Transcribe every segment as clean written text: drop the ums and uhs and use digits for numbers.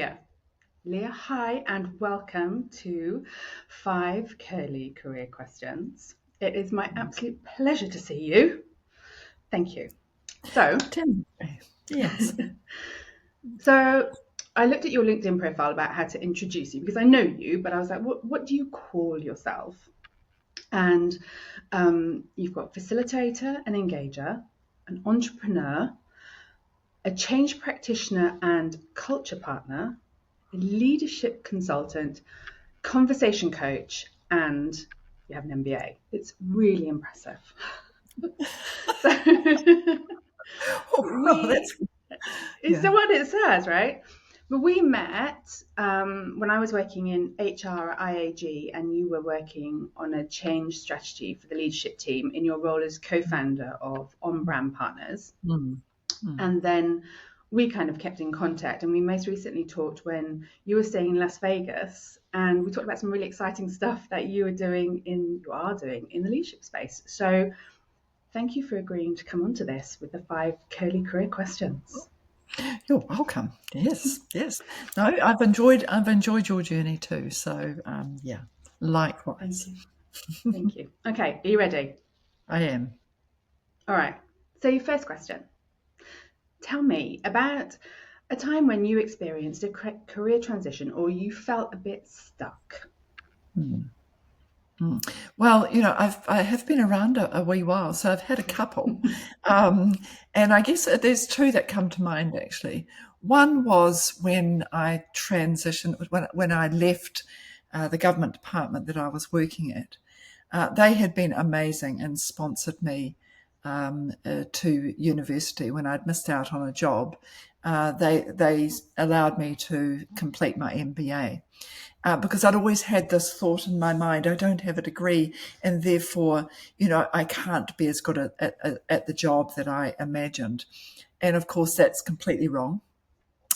Yeah. Leah, hi, and welcome to 5 Curly Career Questions. It is my absolute pleasure to see you. Thank you. So, Yes. so I looked at your LinkedIn profile about how to introduce you because I know you, but I was like, what do you call yourself? And you've got facilitator and engager, an entrepreneur, a change practitioner and culture partner, a leadership consultant, conversation coach, and you have an MBA. It's really impressive. So Oh, well, we, that's it's yeah. the what it says, right? But we met when I was working in HR at IAG, and you were working on a change strategy for the leadership team in your role as co-founder of On Brand Partners. Mm, mm. And then we kind of kept in contact, and we most recently talked when you were staying in Las Vegas, and we talked about some really exciting stuff that you are doing in the leadership space. So thank you for agreeing to come onto this with the 5 Curly Career Questions. You're welcome. Yes, yes. No, I've enjoyed your journey too. So yeah, Thank likewise. you. Thank you. Okay, are you ready? I am. All right. So your first question. Tell me about a time when you experienced a career transition or you felt a bit stuck. Mm, mm. Well, I have been around a wee while, so I've had a couple, um, and I guess there's two that come to mind actually. One was when I transitioned when I left the government department that I was working at. They had been amazing and sponsored me to university when I'd missed out on a job. They allowed me to complete my MBA because I'd always had this thought in my mind: I don't have a degree, and therefore, I can't be as good at the job that I imagined. And of course, that's completely wrong.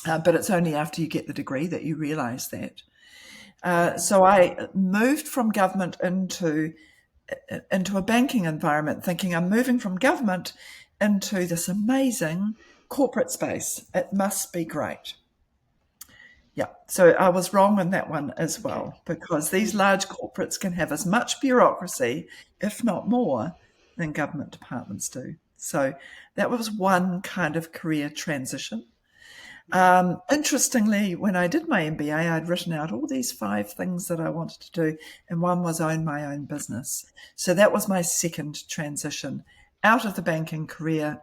But it's only after you get the degree that you realise that. So I moved from government into a banking environment, thinking I'm moving from government into this amazing corporate space. It must be great. Yeah, so I was wrong on that one as Okay. well, because these large corporates can have as much bureaucracy, if not more, than government departments do. So that was one kind of career transition. Interestingly, when I did my MBA, I'd written out all these 5 things that I wanted to do, and one was own my own business. So that was my second transition out of the banking career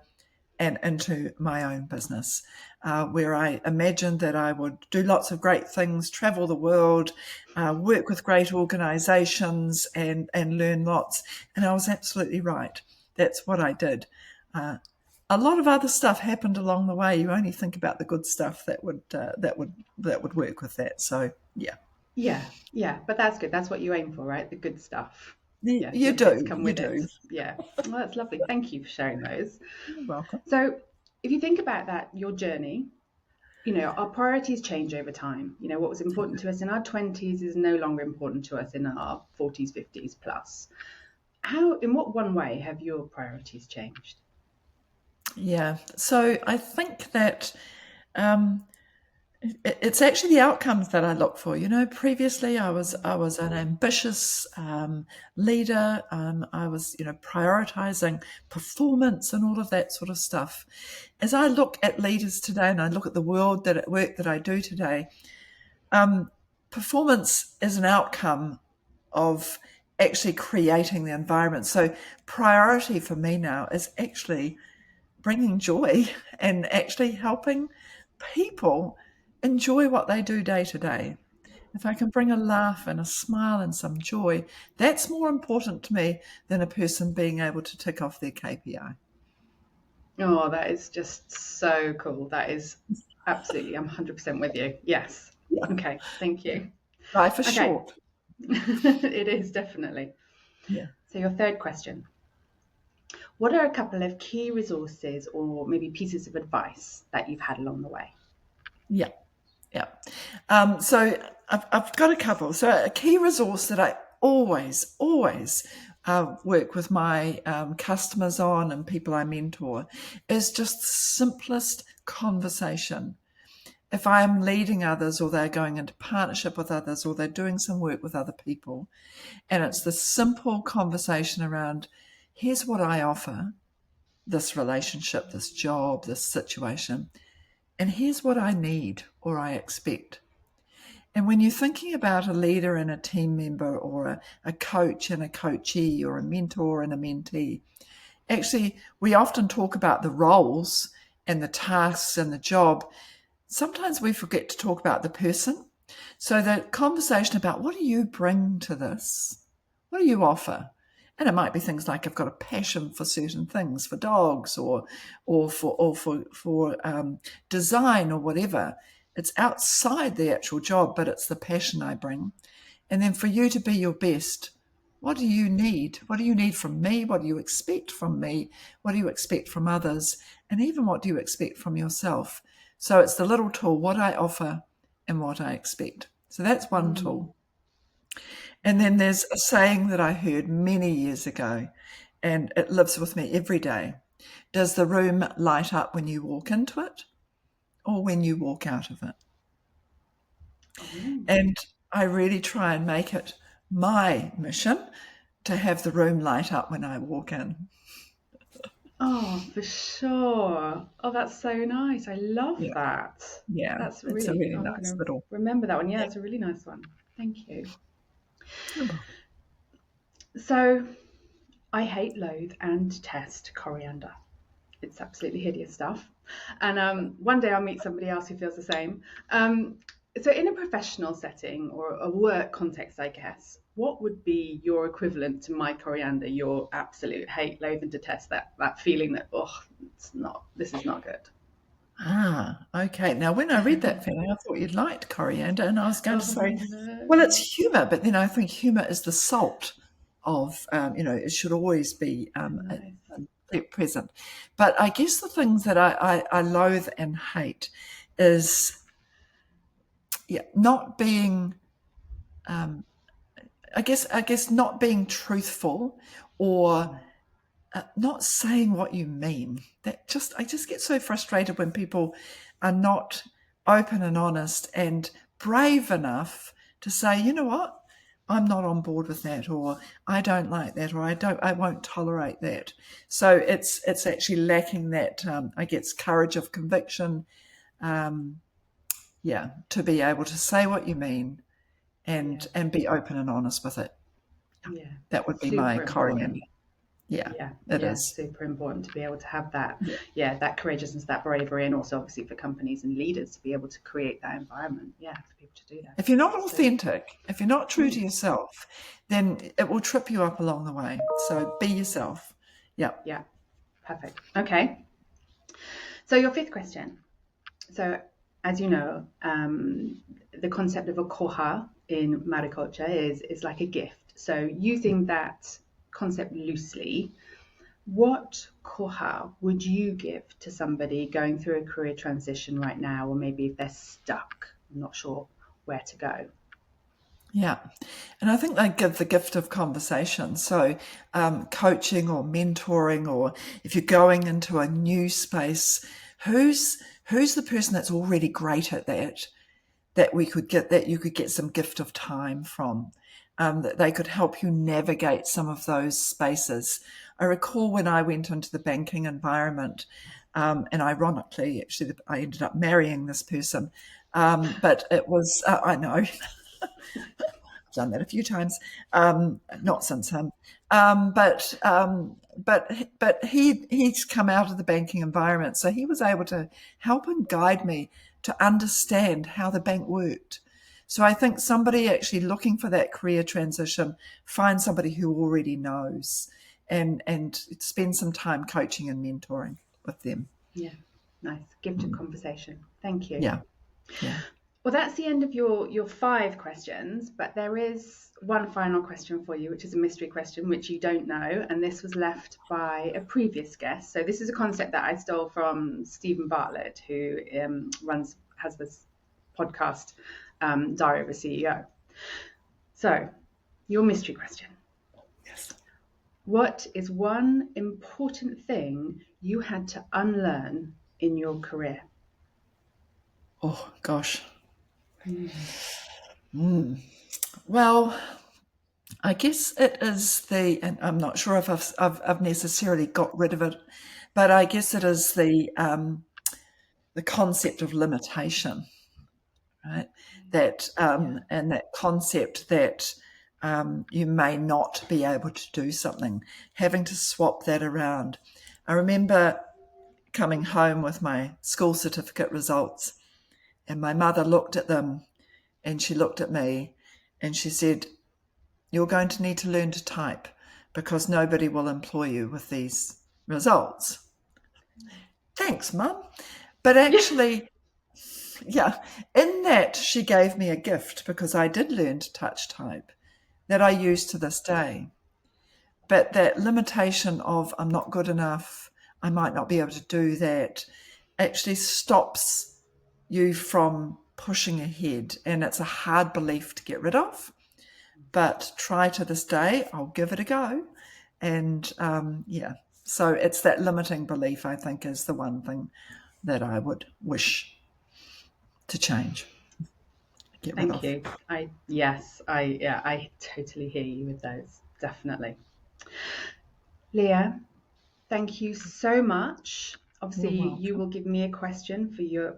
and into my own business, where I imagined that I would do lots of great things, travel the world, work with great organizations, and learn lots. And I was absolutely right. That's what I did. A lot of other stuff happened along the way. You only think about the good stuff that would work with that. So yeah, Yeah, yeah, but that's good. That's what you aim for, right? The good stuff. Yeah, you the bits do, come you with it. do. Yeah, well, that's lovely. Thank you for sharing those. You're welcome. So, if you think about that, your journey, our priorities change over time. What was important to us in our 20s is no longer important to us in our 40s, 50s plus. In what one way have your priorities changed? Yeah. So I think that um, it's actually the outcomes that I look for. Previously I was an ambitious leader. I was prioritizing performance and all of that sort of stuff. As I look at leaders today and I look at the world that at work that I do today, performance is an outcome of actually creating the environment. So priority for me now is actually bringing joy and actually helping people enjoy what they do day to day. If I can bring a laugh and a smile and some joy, that's more important to me than a person being able to tick off their KPI. Oh, that is just so cool. That is absolutely, I'm 100% with you. Yes. Yeah, Okay, thank yeah. you. Life is Okay, short. it is definitely. Yeah, So, your third question. What are a couple of key resources or maybe pieces of advice that you've had along the way? yeah, yeah. So I've got a couple. So a key resource that I always work with my customers on and people I mentor is just the simplest conversation. if I'm leading others, or they're going into partnership with others, or they're doing some work with other people, and it's the simple conversation around, here's what I offer, this relationship, this job, this situation, and here's what I need or I expect. And when you're thinking about a leader and a team member, or a coach and a coachee, or a mentor and a mentee, actually, we often talk about the roles and the tasks and the job. Sometimes we forget to talk about the person. So the conversation about, what do you bring to this? What do you offer? And it might be things like, I've got a passion for certain things, for dogs, or for design, or whatever. It's outside the actual job, but it's the passion I bring. And then for you to be your best, what do you need? What do you need from me? What do you expect from me? What do you expect from others? And even what do you expect from yourself? So it's the little tool, what I offer and what I expect. So that's one tool. And then there's a saying that I heard many years ago, and it lives with me every day. Does the room light up when you walk into it, or when you walk out of it? And I really try and make it my mission to have the room light up when I walk in. Oh, for sure. Oh, that's so nice. I love Yeah, that. yeah, That's it's a really, really I'm going nice to little. remember that one. Yeah, Yeah. it's a really nice one. Thank you. Oh, So, I hate, loathe, and detest coriander. It's absolutely hideous stuff. And one day I'll meet somebody else who feels the same. So, in a professional setting or a work context, I guess, what would be your equivalent to my coriander? Your absolute hate, loathe, and detest, that feeling that, oh, this is not good. okay. Now, when I read that feeling, I thought you'd liked coriander, and I was going to Oh say, well, no. it's humour, but then I think humour is the salt of, it should always be Nice. present. But I guess the things that I loathe and hate is, yeah, not being, I guess not being truthful, or not saying what you mean. I just get so frustrated when people are not open and honest and brave enough to say, you know what, I'm not on board with that, or I don't like that, or I won't tolerate that. So it's actually lacking that, I guess, courage of conviction. Um, yeah, to be able to say what you mean, Yeah. and be open and honest with it. Yeah. That would be my Super coriander. important. Yeah, Yeah, it yeah, is. super important to be able to have that, Yeah. yeah, that courageousness, that bravery, and also obviously for companies and leaders to be able to create that environment. Yeah, for people to do that. If you're not So, authentic, if you're not true to mm, yourself, then it will trip you up along the way. So be yourself. Yeah. yeah, perfect. Okay. So your fifth question. So as you know, the concept of a koha in mariculture is like a gift. So using that concept loosely, what koha would you give to somebody going through a career transition right now, or maybe if they're stuck, not sure where to go? Yeah. And I think they give the gift of conversation. So, coaching or mentoring, or if you're going into a new space, who's the person that's already great at that you could get some gift of time from, that they could help you navigate some of those spaces. I recall when I went into the banking environment, and ironically, actually, I ended up marrying this person, but it was, I know, I've done that a few times, not since him, but he's come out of the banking environment, so he was able to help and guide me to understand how the bank worked. So I think somebody actually looking for that career transition, find somebody who already knows, and spend some time coaching and mentoring with them. Yeah, nice. Gift of conversation. Thank you. Yeah, yeah. Well, that's the end of your five questions, but there is one final question for you, which is a mystery question, which you don't know, and this was left by a previous guest. So this is a concept that I stole from Stephen Bartlett, who has this podcast, Diary of a CEO. So, your mystery question: Yes. what is one important thing you had to unlearn in your career? Oh, gosh. Mm. Well, I guess it is and I'm not sure if I've necessarily got rid of it, but I guess it is the concept of limitation, right? That Yeah. and that concept that you may not be able to do something, having to swap that around. I remember coming home with my school certificate results, and my mother looked at them, and she looked at me, and she said, "You're going to need to learn to type because nobody will employ you with these results." Thanks, Mum. But Yeah. actually, yeah, in that she gave me a gift because I did learn to touch type that I use to this day. But that limitation of I'm not good enough, I might not be able to do that, actually stops you from pushing ahead. And it's a hard belief to get rid of, but try to this day, I'll give it a go. And yeah, so it's that limiting belief, I think, is the one thing that I would wish to change, get rid Thank of. you. I totally hear you with those. Definitely. Leah, thank you so much. You're Obviously, you welcome. will give me a question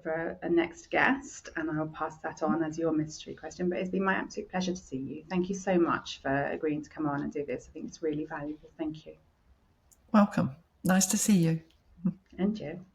for a next guest, and I'll pass that on as your mystery question. But it's been my absolute pleasure to see you. Thank you so much for agreeing to come on and do this. I think it's really valuable. Thank you. Welcome. Nice to see you. And you.